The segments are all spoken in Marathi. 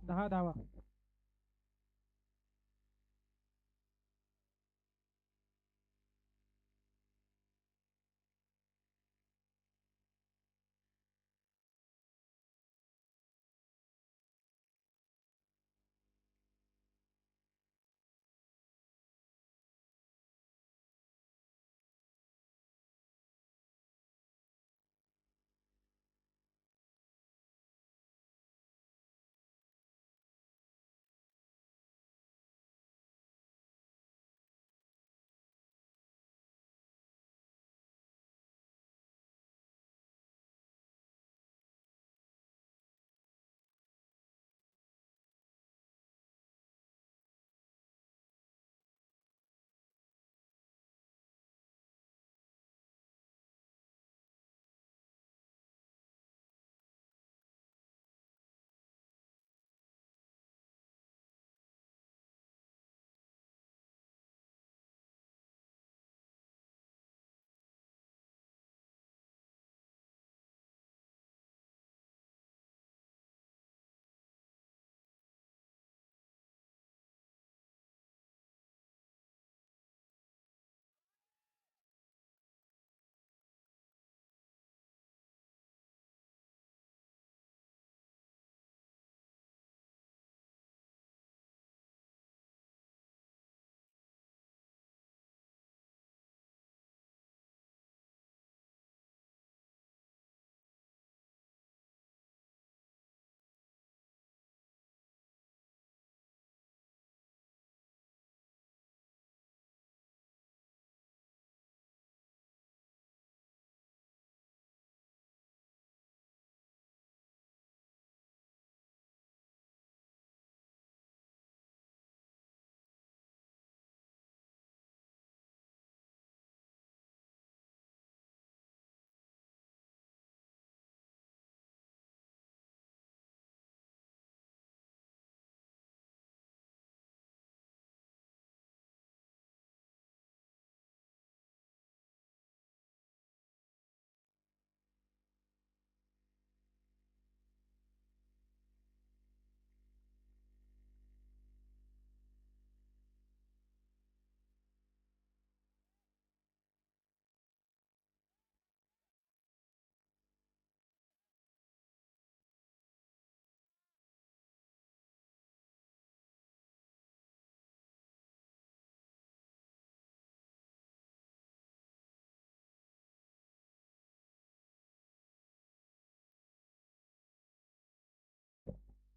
10 धावा.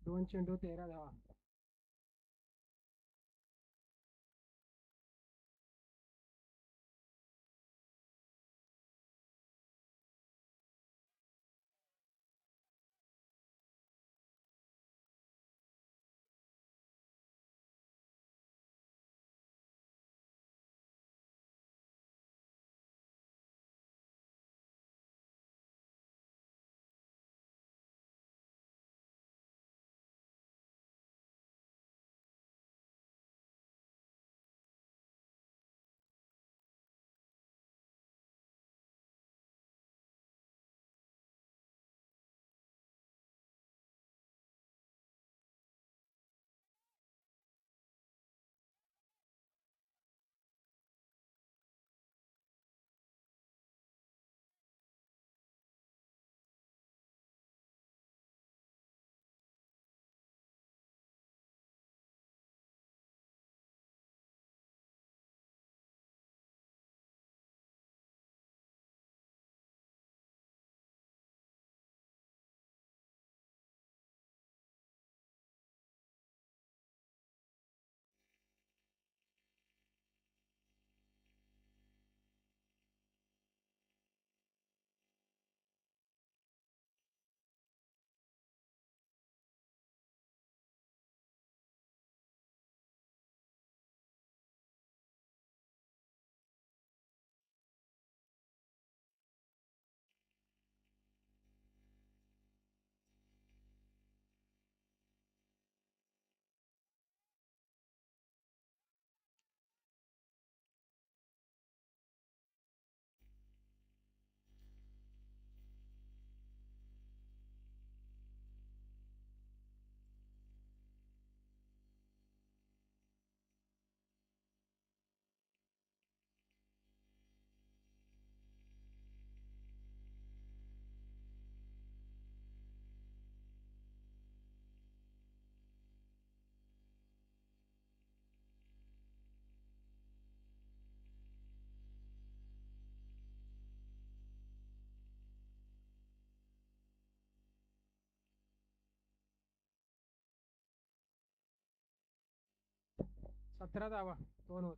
2 चेंडू 13 धावा. 17 धावा, 2 वर.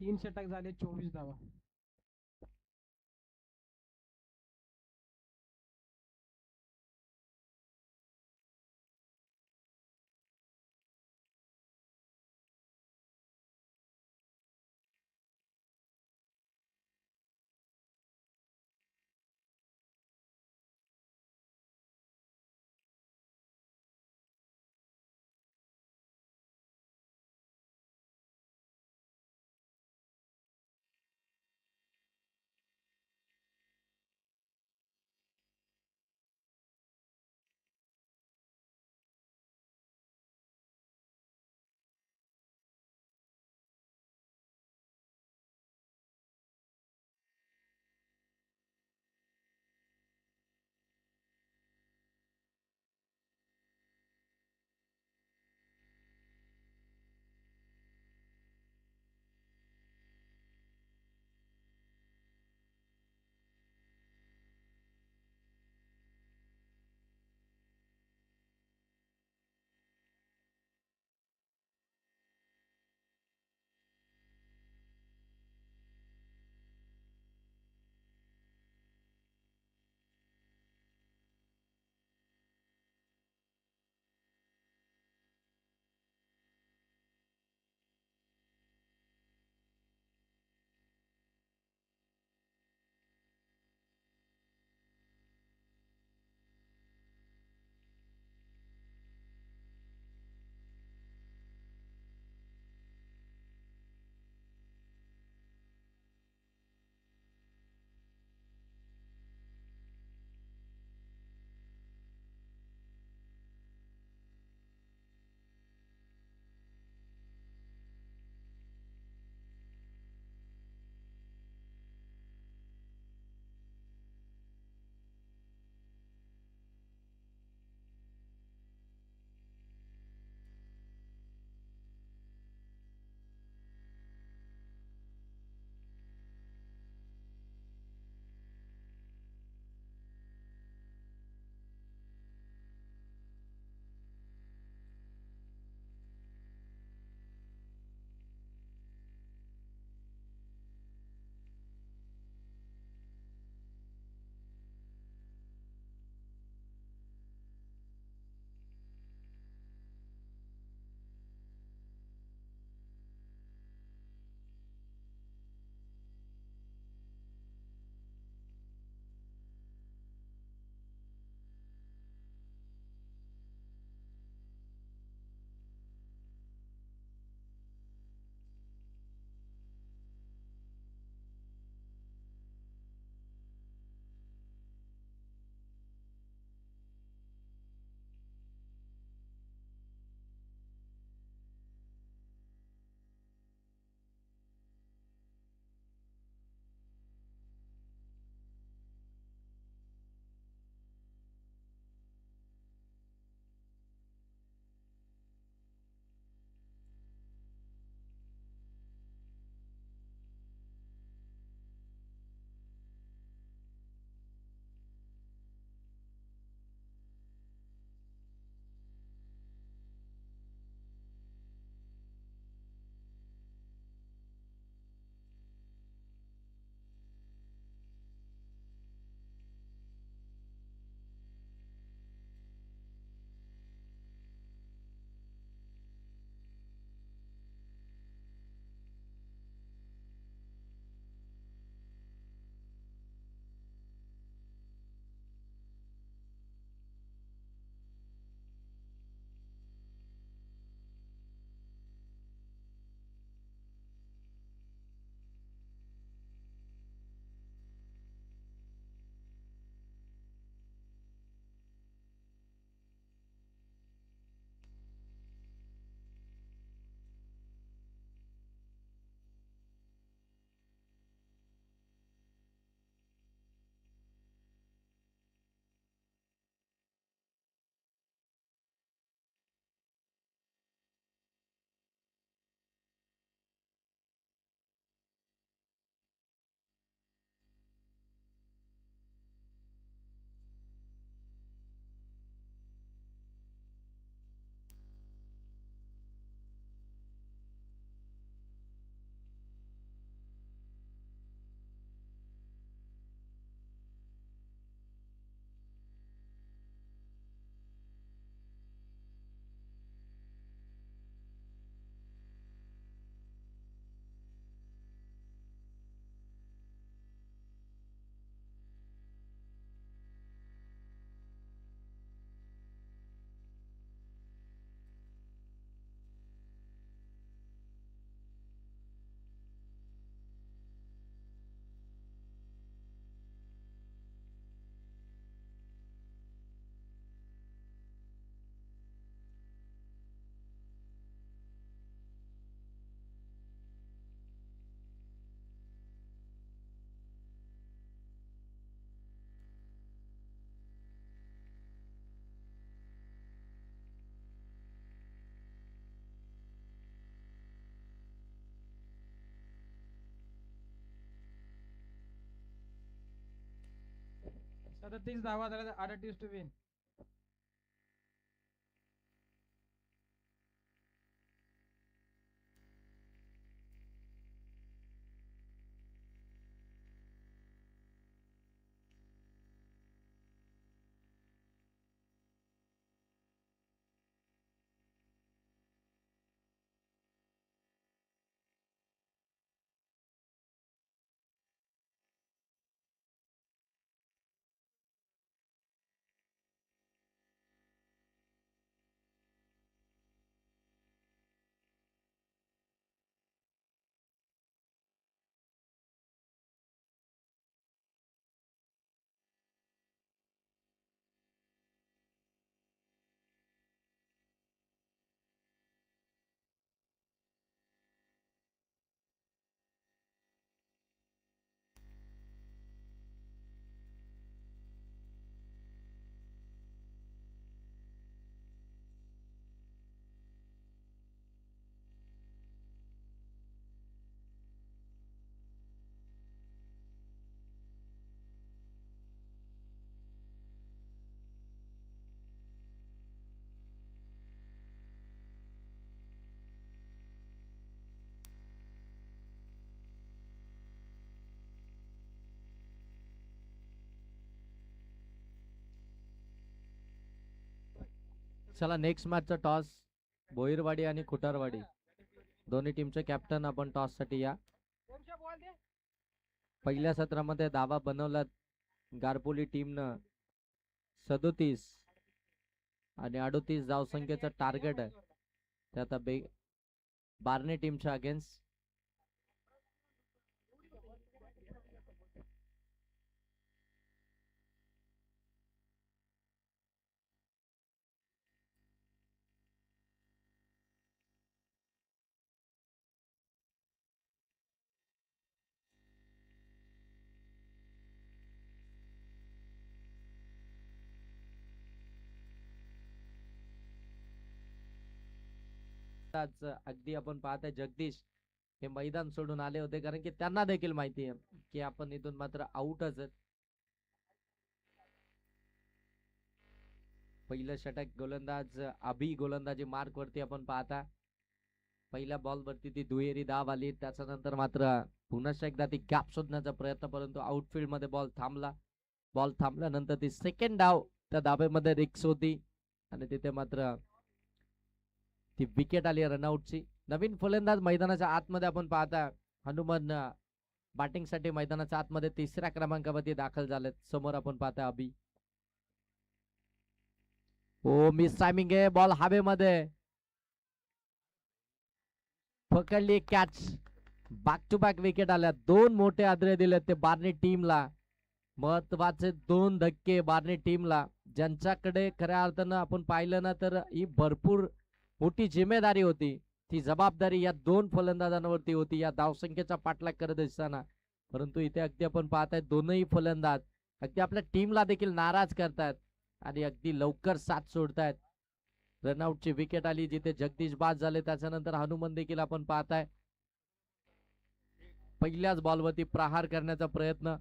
तीन षटक झाले, 24 धावा. 37 धावा झाल्या 38 टू विन. चला नेक्स्ट मॅचचा टॉस भोईरवाडी आणि खुटारवाडी दोन्ही टीमचे कॅप्टन आपण टॉस साठी या. पहिल्या सत्रामध्ये धावा बनवला गारपोली टीमनं 37 आणि 38 धावसंख्येचं टार्गेट आहे ते आता बार्ने टीमच्या अगेन्स्ट. अगदी आपण पाहताय जगदीश हे मैदान सोडून आले होते कारण की त्यांना देखील माहिती आहे की आपण इथून मात्र आउटच आहेत. पहिलं षटक गोलंदाज अभि गोलंदाजी मार्क वरती आपण पाहता पहिल्या बॉल वरती ती दुहेरी धाव आली. त्याच्यानंतर मात्र पुन्हा एकदा ती गॅप शोधण्याचा प्रयत्न परंतु आउटफील्ड मध्ये बॉल थांबला. बॉल थांबल्यानंतर ती सेकंड डाव त्या धाब्यामध्ये रिक्स होती आणि तिथे मात्र ती विकेट आली रनआउटची. नवीन फलंदाज मैदानाच्या आतमध्ये आपण पाहता हनुमान बॅटिंग साठी मैदानाच्या आतमध्ये तिसऱ्या क्रमांकावरती दाखल झालेत. समोर आपण पाहता अभि. ओ मिस टायमिंग आहे बॉल हवेमध्ये पकडली catch. Back to back wicket आल्या. दोन मोठे आदरे दिले ते बार्ने टीमला. महत्वाचे दोन धक्के बार्ने टीमला ज्यांच्याकडे खऱ्या अर्थानं आपण पाहिलं ना तर ही भरपूर मोठी जिम्मेदारी होती. ती जबाबदारी या दोन फलंदाजांवरती होती या धावसंख्येचा पाठलाग करत असताना. परंतु इथे अगदी आपण पाहताय दोनही फलंदाज अगदी आपल्या टीमला देखील नाराज करतायत आणि अगदी लवकर साथ सोडतायत. रनआउटची विकेट आली जिथे जगदीश बाद झाले. त्याच्यानंतर हनुमान देखील आपण पाहताय पहिल्याच बॉलवरती प्रहार करण्याचा प्रयत्न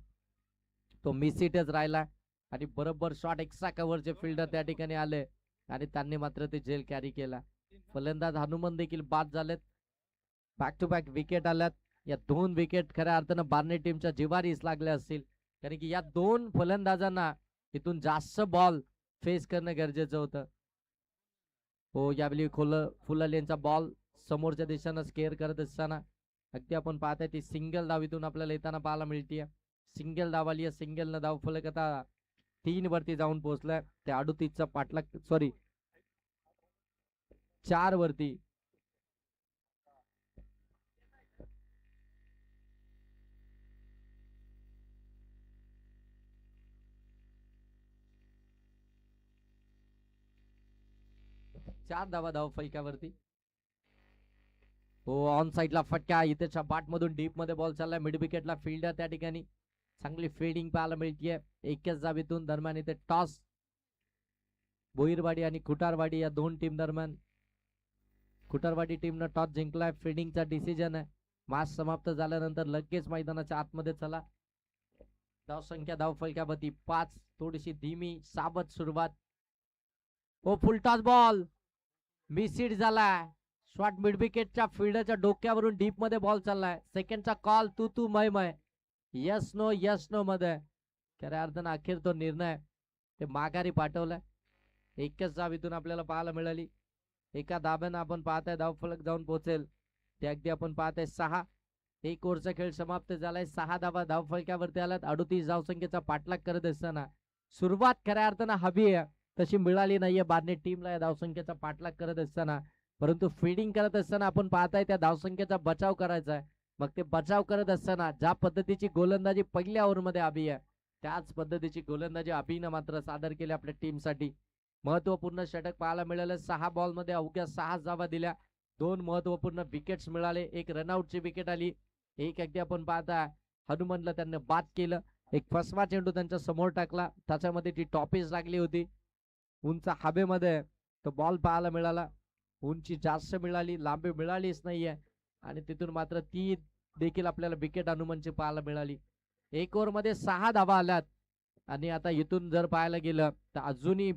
तो मिसिटच राहिला आणि बरोबर शॉट एक्स्ट्रा कव्हरचे फिल्डर त्या ठिकाणी आले आणि त्यांनी मात्र ते झेल कॅरी केला. फलंदाज हनुमान देखील बाद झालेत. बॅक टू बॅक विकेट आल्यात. या दोन विकेट खऱ्या अर्थानं बार्ने टीमच्या जिवारीस लागल्या असतील कारण की या दोन फलंदाजांना इथून जास्त बॉल फेस करणं गरजेचं होतं. हो यावेळी फुलालेंचा बॉल समोरच्या दिशेनं स्केअर करत असताना अगदी आपण पाहताय ती सिंगल धाव इथून आपल्याला येताना पाहायला मिळतीये. सिंगल धाव आली आहे. सिंगल न धाव फलक आता 3 वरती जाऊन पोहोचलाय. त्या 38चा पाठलाग 4 वरती. चार धाव फलकावरती. हो ऑन साइडला फटका इथे बाट मधून डीप मध्ये बॉल चाललाय. मिड विकेटला फिल्डर त्या ठिकाणी चांगली फिल्डिंग पाहायला मिळतीये. एकच धावेतून दरम्यान इथे टॉस भोईरवाडी आणि खुटारवाडी या दोन टीम दरम्यान. खुटारवाडी टीमनं टॉस जिंकलाय. फिल्डिंगचा डिसिजन आहे. मॅच समाप्त झाल्यानंतर लगेच मैदानाच्या आतमध्ये चला. धावसंख्या धावफलकावरती 5. थोडीशी धीमी साबत सुरुवात. ओ फुलटॉस बॉल मिस हिट झालाय. शॉट मिड विकेटच्या फिल्डरच्या डोक्यावरून डीप मध्ये बॉल चाललाय. सेकंडचा कॉल तू मय यस नो मध्ये. खऱ्या अर्थानं अखेर तो निर्णय ते माघारी पाठवलाय. एकच धाव इथून आपल्याला पाहायला मिळाली. एका धाब्यानं आपण पाहताय धावफलक जाऊन पोहोचेल ते अगदी आपण पाहताय 6. 1 ओव्हरचा खेळ समाप्त झालाय. 6 धावा धावफलकावरती आल्यात. 38 धावसंख्येचा पाठलाग करत असताना सुरुवात खऱ्या अर्थानं हवी आहे तशी मिळाली नाहीये बार्नेट टीमला या धावसंख्येचा पाठलाग करत असताना. परंतु फिल्डिंग करत असताना आपण पाहताय त्या धावसंख्येचा बचाव करायचा आहे. मग ते बचाव करत असताना ज्या पद्धतीची गोलंदाजी पहिल्या ओव्हरमध्ये हवी आहे त्याच पद्धतीची गोलंदाजी अभिनं मात्र सादर केली आपल्या टीमसाठी. महत्वपूर्ण षटक पाहायला मिळालं. 6 बॉलमध्ये अवघ्या 6 धावा दिल्या. 2 महत्वपूर्ण विकेट्स मिळाले. 1 रनआउटची विकेट आली. एक अगदी आपण पाहता हनुमनला त्यांनी बाद केलं. एक फसवा चेंडू त्यांच्या समोर टाकला. त्याच्यामध्ये ती टॉपिस लागली होती. उंच हवेमध्ये तो बॉल पाहायला मिळाला. उंची जास्त मिळाली, लांबी मिळालीच नाहीये आणि तिथून मात्र ती देखील आपल्याला विकेट हनुमनची पाहायला मिळाली. 1 ओव्हरमध्ये 6 धावा आल्यात आणि आता इथून जर पाहायला गेलं तर अजूनही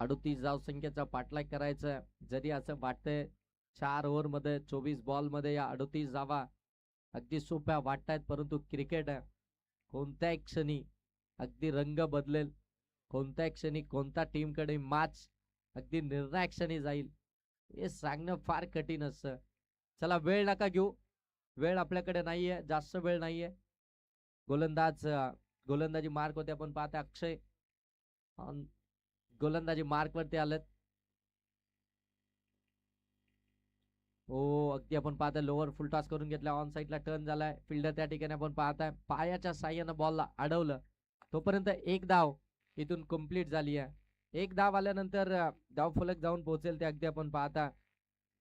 38 धावसंख्येचा पाठलाग करायचा. जरी असं वाटतंय 4 ओव्हरमध्ये 24 बॉलमध्ये या 38 धावा अगदी सोप्या वाटतायत, परंतु क्रिकेट कोणत्याही क्षणी अगदी रंग बदलेल. कोणत्याही क्षणी कोणत्या टीमकडे मॅच अगदी निर्णायक क्षणी जाईल हे सांगणं फार कठीण असतं. चला वेळ नका घेऊ. वेळ आपल्याकडे नाहीये, जास्त वेळ नाहीये. गोलंदाजी मार्क होते आपण पाहता अक्षय गोलंदाजी मार्क वरती आलेत. हो अगदी आपण पाहताय लोअर फुल टॉस करून घेतला. ऑन साईडला टर्न झालाय. फिल्डर त्या ठिकाणी आपण पाहताय पायाच्या साह्यानं बॉलला अडवलं. तोपर्यंत 1 धाव इथून कंप्लीट झाली आहे. 1 धाव आल्यानंतर धावफलक जाऊन पोहोचेल ते अगदी आपण पाहता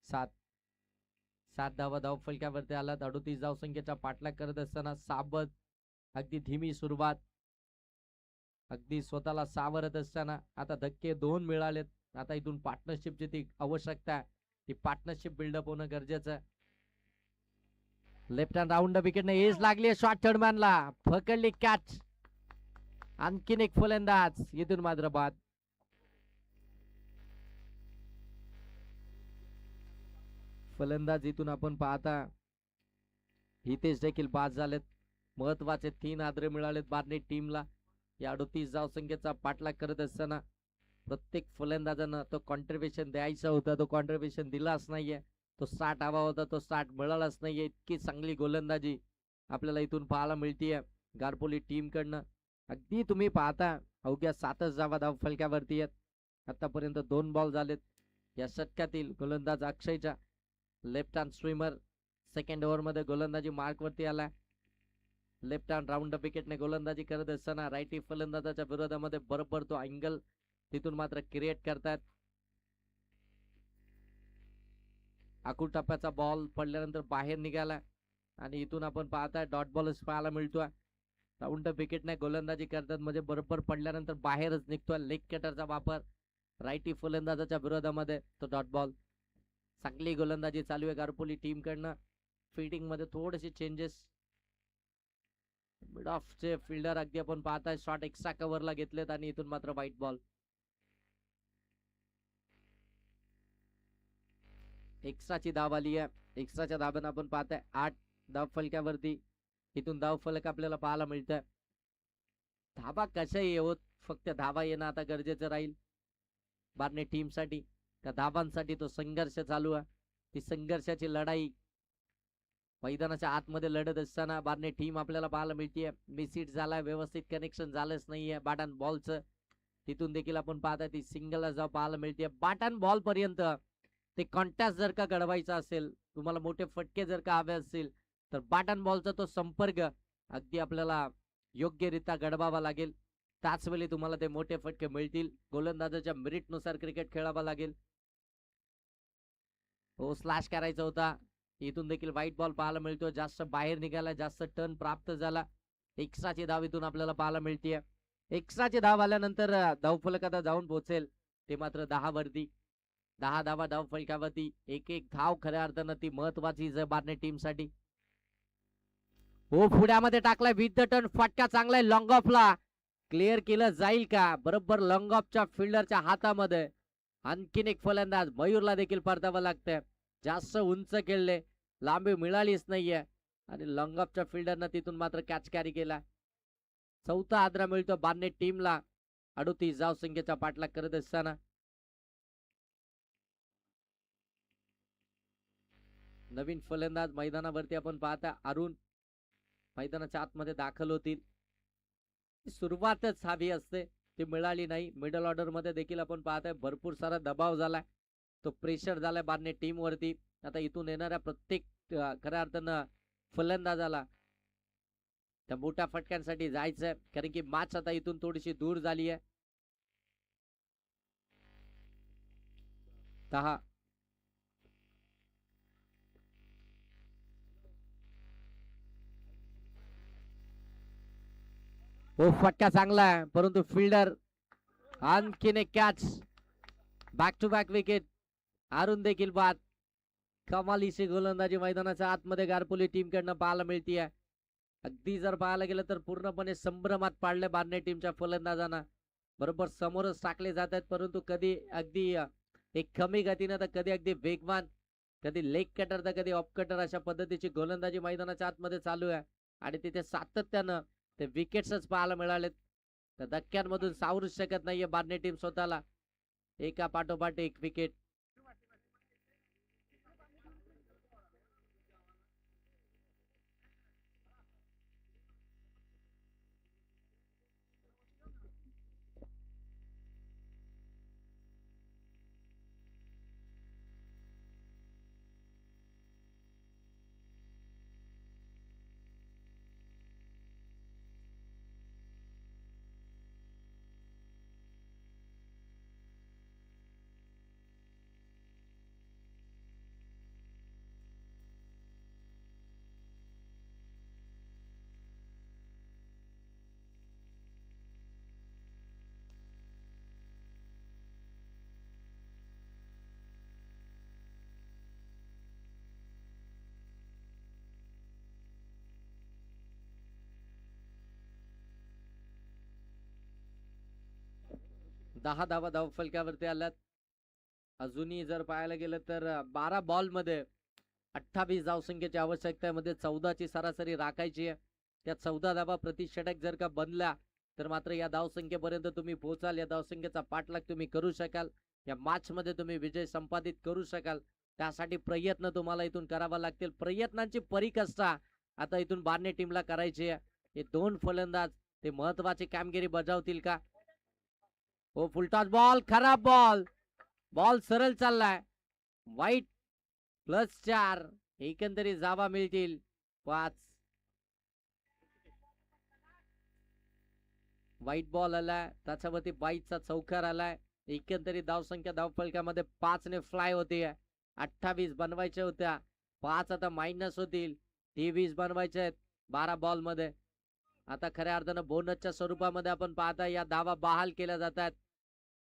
7 धावा धावफलकावरती आलात. 38 धावसंख्येचा पाठलाग करत असताना साबत अगदी धीमी सुरुवात. अगदी स्वतःला सावरत असताना आता धक्के 2 मिळालेत. आता इथून पार्टनरशिपची ती आवश्यकता आहे. ती पार्टनरशिप बिल्डअप होणं गरजेचं आहे. लेफ्ट हँड राऊंड विकेटने एज लागली. शॉट थर्डमॅनला पकडली कॅच. आणखीन एक फलंदाज इथून मात्र बाद. फलंदाज इथून आपण पाहता हितेश देखील बाद झालेत. महत्वाचे 3 आदरे मिळालेत बार्नेट टीमला. या 38 धावसंख्येचा पाठलाग करत असताना प्रत्येक फलंदाजांना तो कॉन्ट्रीब्युशन द्यायचा होता. तो कॉन्ट्रीब्युशन दिलाच नाहीये. तो 60 हवा होता, तो 60 मिळालाच नाहीये. इतकी चांगली गोलंदाजी आपल्याला इथून पाहायला मिळतीये गारपोली टीम कडनं. अगदी तुम्ही पाहता अवघ्या 7च धावा धावफलकावरती आहेत. आतापर्यंत 2 बॉल झालेत. या षटकातील गोलंदाज अक्षयच्या left hand swimmer second over मध्ये गोलंदाजी मार्क वरती आला. लेफ्ट हँड राऊंड विकेटने गोलंदाजी करत असताना राईटी फलंदाजाच्या विरोधामध्ये बरोबर तो अँगल तिथून मात्र क्रिएट करतात. आखूड टप्प्याचा बॉल पडल्यानंतर बाहेर निघाला आणि इथून आपण पाहताय डॉट बॉलच पाहायला मिळतोय. राऊंड विकेटने गोलंदाजी करतात म्हणजे बरोबर पडल्यानंतर बाहेरच निघतोय. लेग कटरचा वापर राईटी फलंदाजाच्या विरोधामध्ये तो डॉट बॉल. चांगली गोलंदाजी चालू आहे गारपोली टीम कडनं. फिल्डिंग मध्ये थोडेसे चेंजेस. मिड ऑफ चे फिल्डर अगदी आपण पाहताय शॉट एक्स्ट्रा कव्हरला घेतलेत आणि इथून मात्र व्हाईट बॉल. एक्स्ट्राची धाव आली आहे. एक्स्ट्राच्या धाब्यानं आपण पाहताय 8 धाव फलकावरती. इथून धाव फलक आपल्याला पाहायला मिळतंय. धाबा कशाही होत, फक्त धावा येणं आता गरजेचं राहील बार्नेट टीम साठी. त्या धाबांसाठी तो संघर्ष चालू आहे. ती संघर्षाची लढाई मैदानाच्या आतमध्ये लढत असताना बार्नेट टीम आपल्याला पाहायला मिळतीये. मिसहिट झालाय, व्यवस्थित कनेक्शन झालंच नाहीये बॅट बॉलचं. तिथून देखील आपण पाहताय ती सिंगल जाव पाहायला मिळते. बॅट अँड बॉल पर्यंत ते कॉन्टॅक्ट जर का घडवायचा असेल, तुम्हाला मोठे फटके जर का हवे असतील तर बॅट अँड बॉलचा तो संपर्क अगदी आपल्याला योग्यरित्या घडवावा लागेल. त्याच वेळी तुम्हाला ते मोठे फटके मिळतील. गोलंदाजाच्या मेरिट नुसार क्रिकेट खेळावा लागेल. हो स्लॅश करायचा होता. इथून देखील व्हाईट बॉल पाहायला मिळतो. जास्त बाहेर निघाला, जास्त टर्न प्राप्त झाला. एक्स्ट्राची धाव इथून आपल्याला पाहायला मिळते. एक्स्ट्राचे धाव आल्यानंतर धावफलक आता जाऊन पोहोचेल ते मात्र 10 वरती. 10 धावा धाव फलकावरती. एक एक धाव खऱ्या अर्थानं ती महत्वाची बारणे टीम साठी. हो पुढ्यामध्ये टाकलाय विथ द टर्न फटका चांगलाय लॉंग ऑफला. क्लिअर केलं जाईल का? बरोबर लॉंग ऑफच्या फिल्डरच्या हातामध्ये. आणखीन एक फलंदाज मयूरला देखील परतावं लागतंय. जास्त उंच खेळले, लांबी मिळालीच नाहीये आणि लॉंग ऑफच्या फिल्डरनं तिथून मात्र कॅच कॅरी केला. चौथा आदरा मिळतो बारणे टीमला 38 धाव संख्येचा पाठलाग करत असताना. नवीन फलंदाज मैदानावरती आपण पाहता अरुण मैदानाच्या आतमध्ये दाखल होतील. सुरुवातच हवी असते ती मिळाली नाही. मिडल ऑर्डर मध्ये देखील आपण पाहताय भरपूर सारा दबाव झालाय, तो प्रेशर झालाय बारणे टीम वरती. आता इथून येणाऱ्या प्रत्येक खऱ्या अर्थानं फलंदाजाला त्या मोठ्या फटक्यांसाठी जायचंय, कारण की मॅच आता इथून थोडीशी दूर झाली आहे. 10 हो फटका चांगला आहे परंतु फिल्डर आणखीन एक catch. Back to back wicket. Arun देखील बाद. कमालीची गोलंदाजी मैदानाच्या आतमध्ये गारपोली टीम कडनं पाहायला मिळतीये. अगदी जर पाहायला गेलं तर पूर्णपणे संभ्रमात पाडले बारणे टीमच्या फलंदाजांना. बरोबर समोरच टाकले जात आहेत, परंतु कधी अगदी एक कमी गतीनं तर कधी अगदी वेगवान, कधी लेग कटर तर कधी ऑफ कटर अशा पद्धतीची गोलंदाजी मैदानाच्या आतमध्ये चालू आहे. आणि तिथे सातत्यानं ते विकेट्सच पाहायला मिळालेत. त्या धक्क्यांमधून सावरूच शकत नाहीये बारणे टीम स्वतःला. एका पाठोपाठ एक विकेट. दहा धावा धाव फलकावरती आल्यात. अजूनही जर पाहायला गेलं तर 12 बॉल मध्ये 28 धावसंख्येची आवश्यकता आहे. मध्ये 14 ची सरासरी राखायची आहे. त्या 14 धावा प्रति षटक जर का बनल्या तर मात्र या धावसंख्येपर्यंत तुम्ही पोहोचाल. या धावसंख्येचा पाठलाग तुम्ही करू शकाल. या मॅच मध्ये तुम्ही विजय संपादित करू शकाल. त्यासाठी प्रयत्न तुम्हाला इथून करावा लागतील. प्रयत्नांची परिकष्टा आता इथून बारणे टीमला करायची आहे. हे दोन फलंदाज ते महत्वाची कामगिरी बजावतील का? हो फुलटॉस बॉल, खराब बॉल. बॉल सरळ चाललाय. वाईट +4. एकंदरीत जावा मिळतील 5. वाईट बॉल आलाय, त्याच्यावरती 22 चा चौकार आलाय. एकंदरीत धावसंख्या धावफलकामध्ये 5 ने फ्लाय होते. 28 बनवायच्या होत्या, 5 आता मायनस होतील. 23 बनवायचे आहेत 12 बॉल मध्ये. आता खऱ्या अर्थानं बोनसच्या स्वरूपामध्ये आपण पाहता या धावा बहाल केल्या जातात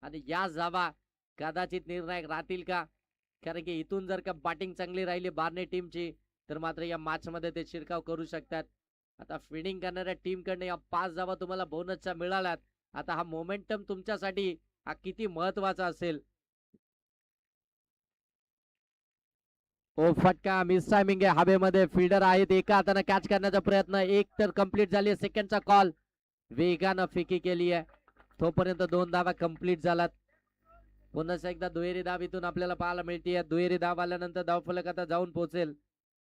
आणि या धावा कदाचित निर्णायक राहतील का? कारण की इथून जर का बॅटिंग चांगली राहिली बारणे टीमची तर मात्र या मॅच मध्ये ते शिरकाव करू शकतात. आता फिल्डिंग करणाऱ्या टीम कडे या 5 धावा तुम्हाला बोनसच्या मिळाल्यात. आता हा मोमेंटम तुमच्यासाठी हा किती महत्वाचा असेल. ओ फटका मिस टायमिंग आहे. हवेमध्ये फिल्डर आहेत, एका हाताने कॅच करण्याचा प्रयत्न, एक तर कंप्लीट झाली. सेकंडचा कॉल वेगानं फेकी केली आहे. तोपर्यंत 2 धावा कंप्लीट झालात. पुन्हा एकदा दुहेरी धाव इथून आपल्याला पाहायला मिळते. दुहेरी धाव आल्यानंतर धावफलक आता जाऊन पोहोचेल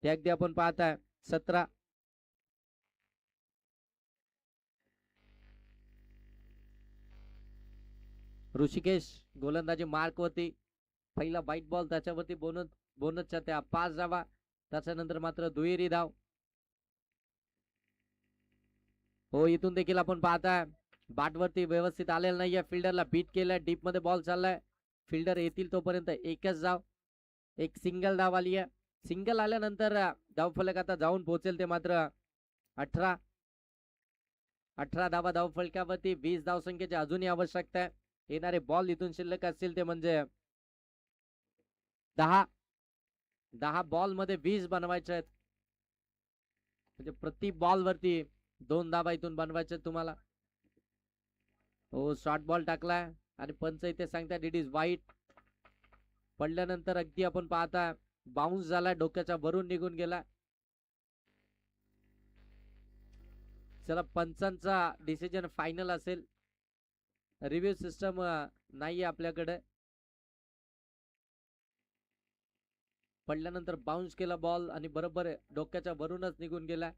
ते अगदी आपण पाहताय 17. ऋषिकेश गोलंदाजी मार्क वरती. पहिला वाईट बॉल, त्याच्यावरती बोनसच्या त्या 5 धावा. त्याच्यानंतर मात्र दुहेरी धाव. हो इथून देखील आपण पाहताय बॅटवरती व्यवस्थित आलेला नाहीये. फिल्डरला बीट केलंय. डीप मध्ये बॉल चाललाय. फिल्डर येतील तोपर्यंत एकच धाव. एक सिंगल धाव आली आहे. सिंगल आल्यानंतर धावफलक आता जाऊन पोहोचेल ते मात्र 18. 18 धावा धावफलकावरती, 20 धावसंख्येची अजूनही आवश्यकता आहे. येणारे बॉल इथून शिल्लक असतील ते म्हणजे 10 बॉल मध्ये 20 बनवायचे आहेत. म्हणजे प्रति बॉल वरती 2 धावा इथून बनवायचे तुम्हाला. हो, शॉर्ट बॉल टाकलाय आणि पंच इथे सांगतात इट इज वाईट. पडल्यानंतर अगदी आपण पाहता बाउन्स झाला, डोक्याच्या वरून निघून गेला. चला, पंचांचा डिसिजन फायनल असेल. रिव्ह्यू सिस्टम नाहीये आपल्याकडे. पडल्यानंतर बाउन्स केला बॉल आणि बरोबर डोक्याच्या वरूनच निघून गेला.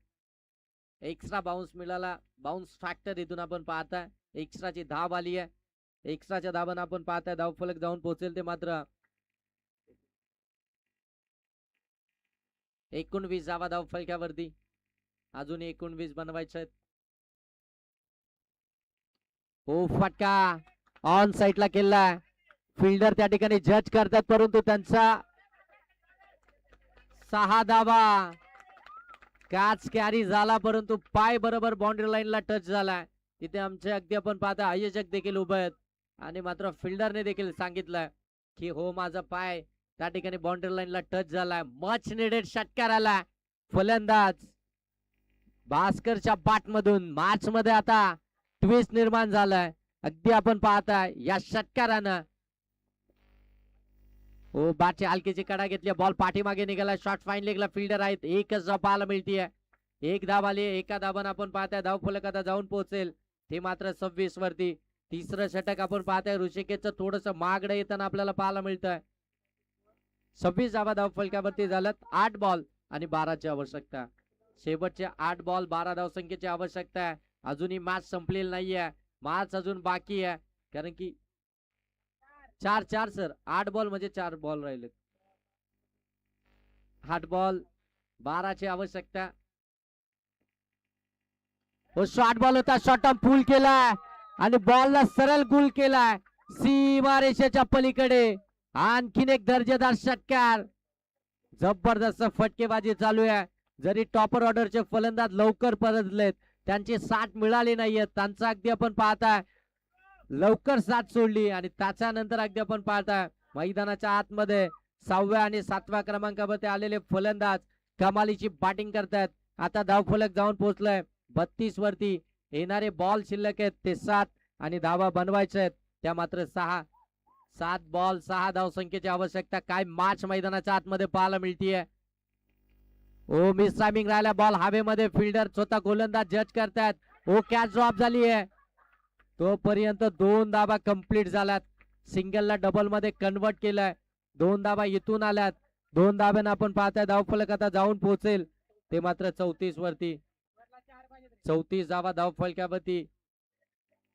एक्स्ट्रा बाउन्स मिळाला. बाउन्स फॅक्टर इथून आपण पाहताय. एक्स्ट्राची धाव आली आहे. एक्स्ट्राच्या धावानं आपण पाहताय धावफलक जाऊन पोहोचेल ते मात्र 19 धावा धावफलकावरती. अजून 19 बनवायचे आहेत. हो, फटका ऑन साइडला केलाय. फिल्डर त्या ठिकाणी जज करतात, परंतु त्यांचा 6 धावा. कॅच कॅरी झाला, परंतु पाय बरोबर बाउंड्री लाईनला टच झालाय. तिथे आमचे अगदी आपण पाहता आयोजक देखील उभे आहेत आणि मात्र फिल्डरने देखील सांगितलं की हो, माझा पाय त्या ठिकाणी बाउंड्री लाईनला टच झालाय. मच निडेड षटकार आला. फलंदाज भास्करच्या बॅट मधून मॅच मध्ये आता ट्विस्ट निर्माण झालाय. अगदी आपण पाहताय या षटकारानं हो, बॅटची हलकीची कडा घेतली. बॉल पाठीमागे निघाला. शॉट फाईन लेगला फिल्डर आहेत. एकच धाव पाहायला मिळतीये. एक धाव आली. एका धावानं आपण पाहताय धावफलक आता जाऊन पोहोचेल ते मात्र 26 वरती. तिसरं षटक आपण पाहताय ऋषिकेशचं थोडस मागडं येताना आपल्याला पाहायला मिळतंय. 26 धावा धावफलकावरती झाल्यात. 8 बॉल आणि 12ची आवश्यकता. शेवटचे 8 बॉल 12 धावसंख्येची आवश्यकता आहे. अजूनही मॅच संपलेली नाहीये. मॅच अजून बाकी आहे, कारण की 4 सर 8 बॉल म्हणजे 4 बॉल राहिले. 8 बॉल 12ची आवश्यकता. शॉर्ट बॉल होता. शॉर्ट पूल केलाय आणि बॉलला सरळ गुल केलाय सीमारेषेच्या पलीकडे. आणखीन एक दर्जेदार षटकार. जबरदस्त फटकेबाजी चालू आहे. जरी टॉपर ऑर्डरचे फलंदाज लवकर परतलेत, त्यांची साथ मिळाली नाहीये. त्यांचा अगदी आपण पाहताय लवकर साथ सोडली आणि त्याच्यानंतर अगदी आपण पाहताय मैदानाच्या आतमध्ये 6व्या आणि 7व्या क्रमांकावर आलेले फलंदाज कमालीची बॅटिंग करतायत. आता धावफलक जाऊन पोहोचलाय 32 वरती. येणारे बॉल शिल्लक आहेत ते 7 आणि धावा बनवायचे आहेत त्या मात्र 6. 7 बॉल 6 धावसंख्येची आवश्यकता. काय मॅच मैदानाच्या आतमध्ये पाहायला मिळतीये. ओ, मिस टायमिंग राहिला. बॉल हवेमध्ये. फिल्डर स्वतः गोलंदाज जज करतायत. ओ, कॅच ड्रॉप झाली आहे. तोपर्यंत 2 धावा कंप्लीट झाल्यात. सिंगलला डबल मध्ये कन्वर्ट केलंय. 2 धावा इथून आल्यात. 2 धाव्यानं आपण पाहताय धावफलक आता जाऊन पोहोचेल ते मात्र 34 वरती. 34 धावा धावफलकावरती.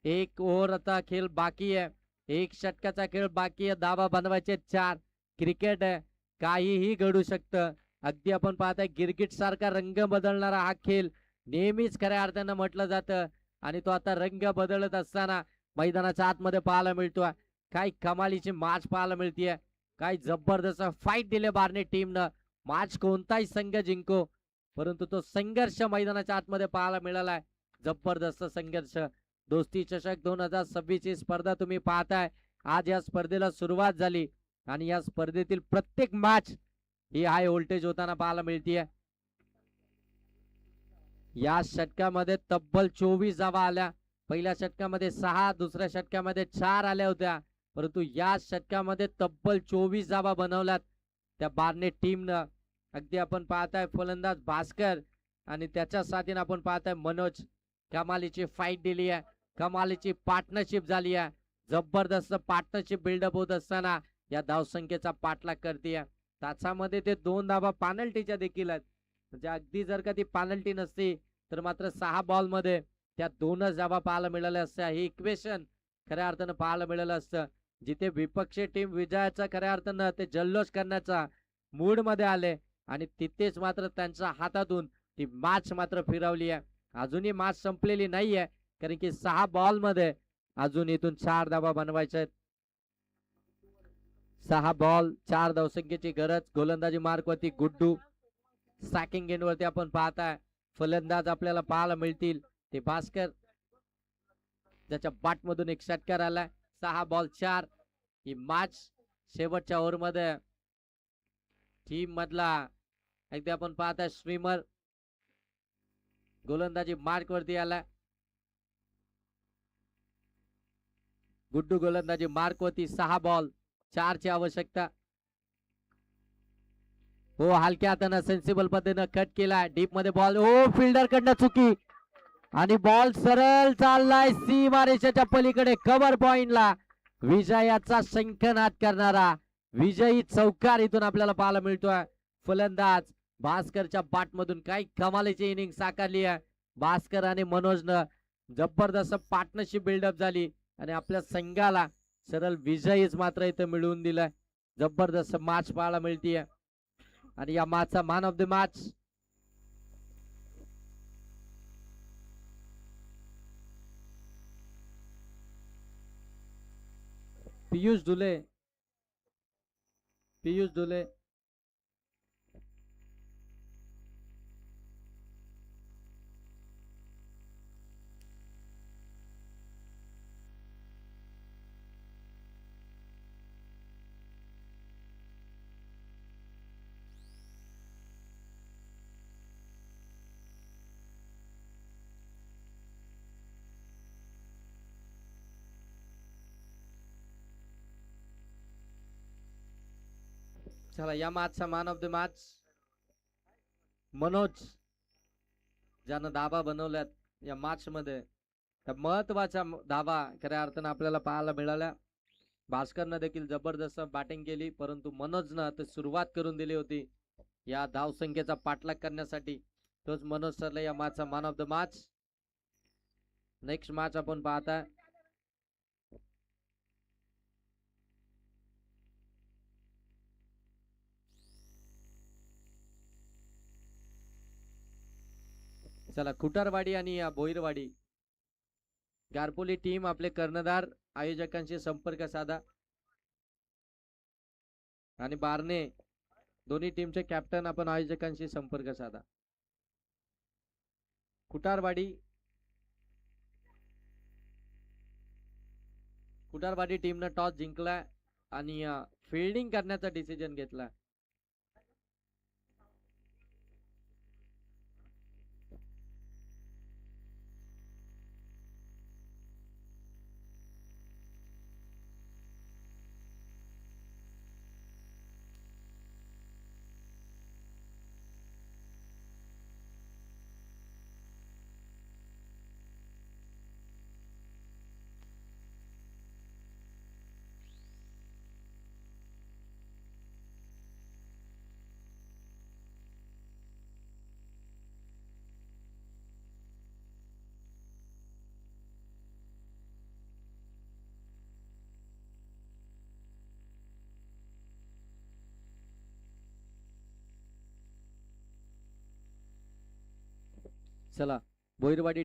1 ओव्हर आता खेळ बाकी आहे. 1 षटकाचा खेळ बाकी आहे. धावा बनवायचे 4. क्रिकेट आहे, काहीही घडू शकतं. अगदी आपण पाहताय गिरगिट सारखा रंग बदलणारा हा खेळ नेहमीच खऱ्या अर्थानं म्हटलं जातं आणि तो आता रंग बदलत असताना मैदानाच्या आतमध्ये पाहायला मिळतोय. काय कमालीची मॅच पाहायला मिळतीये. काय जबरदस्त फाईट दिले बार्ने टीमनं. मॅच कोणताही संघ जिंको, परंतु तो संघर्ष मैदानाच्या आतमध्ये पाहायला मिळालाय. जबरदस्त संघर्ष. दोस्ती चषक 2026 ची स्पर्धा तुम्ही पाहताय. आज या स्पर्धेला सुरुवात झाली आणि या स्पर्धेतील प्रत्येक मॅच ही हाय व्होल्टेज होताना पाहायला मिळतीये. या षटकामध्ये तब्बल 24 धावा आल्या. पहिल्या षटकामध्ये 6, दुसऱ्या षटकामध्ये 4 आल्या होत्या, परंतु या षटकामध्ये तब्बल 24 धावा बनवल्यात त्या बार्ने टीमनं. अगदी आपण पाहताय फलंदाज भास्कर आणि त्याच्या साथीने आपण पाहताय मनोज. कमालीची फाईट दिली आहे. कमालीची पार्टनरशिप झाली आहे. जबरदस्त पार्टनरशिप बिल्डअप होत असताना या धावसंख्येचा पाठलाग करते. त्याच्यामध्ये ते 2 धावा पॅनल्टीच्या देखील आहेत. म्हणजे अगदी जर का ती पॅनल्टी नसती तर मात्र 6 बॉल मध्ये त्या 2च धावा पाहायला मिळाल्या असत्या. हे इक्वेशन खऱ्या अर्थानं पाहायला मिळालं असतं. जिथे विपक्षी टीम विजयाचा खऱ्या अर्थानं ते जल्लोष करण्याचा मूड मध्ये आले आणि तिथेच मात्र त्यांच्या हातातून ती मॅच मात्र फिरवली आहे. अजूनही मॅच संपलेली नाहीये, कारण की 6 बॉल मध्ये अजून इथून 4 धावा बनवायच्या आहेत. 6 बॉल 4 धावसंख्येची गरज. गोलंदाजी मार्क वरती गुड्डू. सॅकिंग एंड वरती आपण पाहताय फलंदाज आपल्याला पाहायला मिळतील ते भास्कर ज्याच्या बॅट मधून एक षटकार आलाय. 6 बॉल 4. ही मॅच शेवटच्या ओव्हर मध्ये टीम मधला एकदा आपण पाहताय स्ट्रीमर गोलंदाजी मार्क वरती आलाय. गुड्डू गोलंदाजी मार्क वरती. 6 बॉल 4 ची आवश्यकता. हो हलक्या हाताने सेन्सिबल पद्धतीने कट केला. डीप मध्ये बॉल. हो फिल्डर कडनं चुकी आणि बॉल सरळ चाललाय सीमारेषेच्या पलीकडे कव्हर पॉइंटला. विजयाचा शंखनाद करणारा विजयी चौकार इथून आपल्याला पाहायला मिळतोय. फलंदाज भास्करच्या बॅट मधून काही कमालीची इनिंग साकारली आहे. भास्कर आणि मनोजनं जबरदस्त पार्टनरशिप बिल्डअप झाली आणि आपल्या संघाला सरळ विजयीच मात्र इथं मिळवून दिलाय. जबरदस्त मॅच पाहायला मिळतीये आणि या मॅचचा man of the match Piyush Dhule. Piyush Dhule चला या मॅचचा man of the match Manoj ज्यानं धाबा बनवल्यात या मॅच मध्ये. महत्वाचा धाबा खऱ्या अर्थानं आपल्याला पाहायला मिळाला. भास्करनं देखील जबरदस्त बॅटिंग केली परंतु मनोजनं तर सुरुवात करून दिली होती या धावसंख्येचा पाठलाग करण्यासाठी. तोच मनोज ठरला या मॅचचा man of the match. Next match आपण पाहताय चला खुटारवाडी आणि भोईरवाडी गारपोली टीम आपले कर्णधार आयोजकांशी संपर्क साधा आणि बारणे दोन्ही टीमचे कॅप्टन आपण आयोजकांशी संपर्क साधा. खुटारवाडी टीमनं टॉस जिंकलाय आणि फिल्डिंग करण्याचा डिसिजन घेतला. चला भोईरवाडी